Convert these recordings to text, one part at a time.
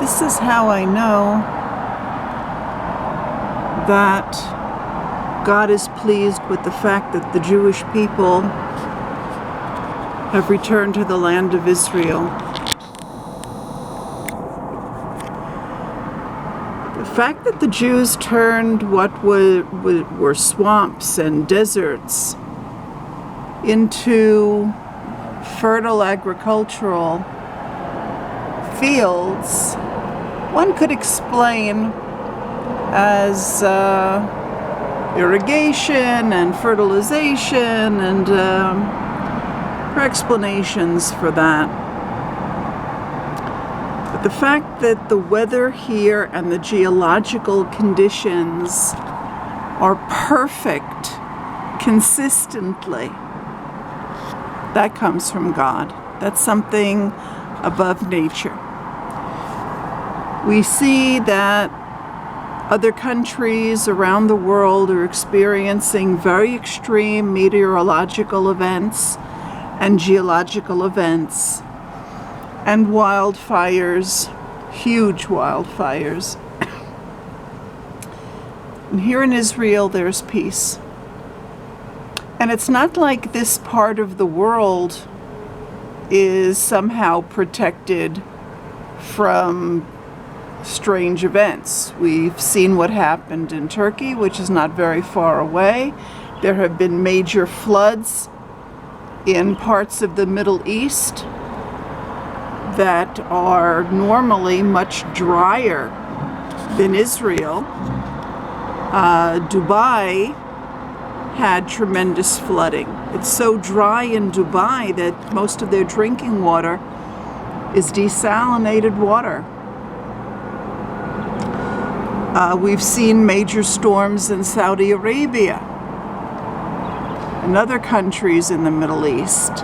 This is how I know that God is pleased with the fact that the Jewish people have returned to the land of Israel. The fact that the Jews turned what were swamps and deserts into fertile agricultural fields, one could explain as irrigation and fertilization, and there are explanations for that. But the fact that the weather here and the geological conditions are perfect consistently, that comes from God. That's something above nature. We see that other countries around the world are experiencing very extreme meteorological events and geological events and wildfires, huge wildfires. And here in Israel, there's peace. And it's not like this part of the world is somehow protected from strange events. We've seen what happened in Turkey, which is not very far away. There have been major floods in parts of the Middle East that are normally much drier than Israel. Dubai had tremendous flooding. It's so dry in Dubai that most of their drinking water is desalinated water. We've seen major storms in Saudi Arabia and other countries in the Middle East.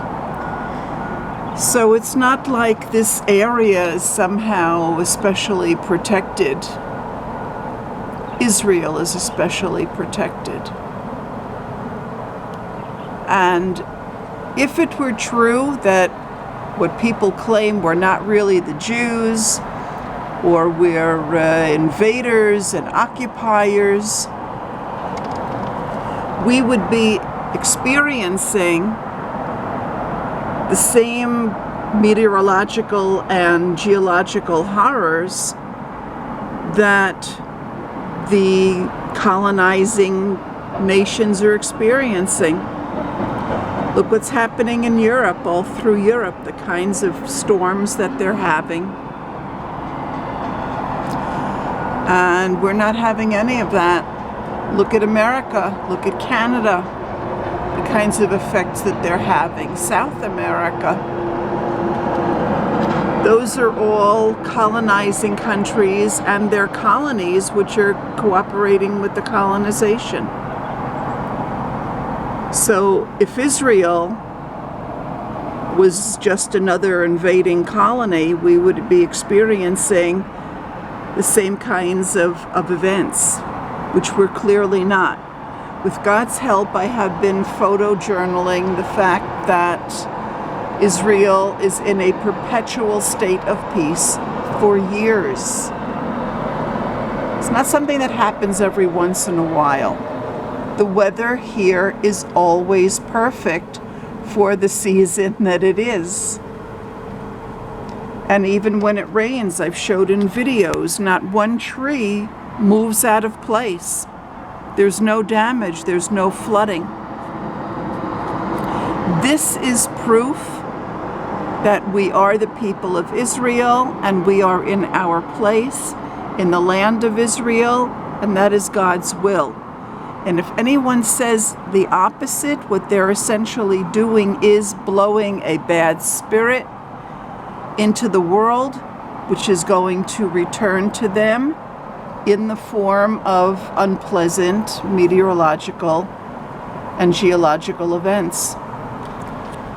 So it's not like this area is somehow especially protected. Israel is especially protected. And if it were true that what people claim were not really the Jews, or we're invaders and occupiers, we would be experiencing the same meteorological and geological horrors that the colonizing nations are experiencing. Look what's happening in Europe, all through Europe, the kinds of storms that they're having. And we're not having any of that. Look at America, look at Canada, the kinds of effects that they're having. South America. Those are all colonizing countries and their colonies which are cooperating with the colonization. So if Israel was just another invading colony, we would be experiencing the same kinds of events, which we're clearly not. With God's help, I have been photojournaling the fact that Israel is in a perpetual state of peace for years. It's not something that happens every once in a while. The weather here is always perfect for the season that it is. And even when it rains, I've showed in videos, not one tree moves out of place. There's no damage, there's no flooding. This is proof that we are the people of Israel and we are in our place in the land of Israel, and that is God's will. And if anyone says the opposite, what they're essentially doing is blowing a bad spirit into the world, which is going to return to them in the form of unpleasant meteorological and geological events.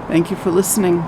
Thank you for listening.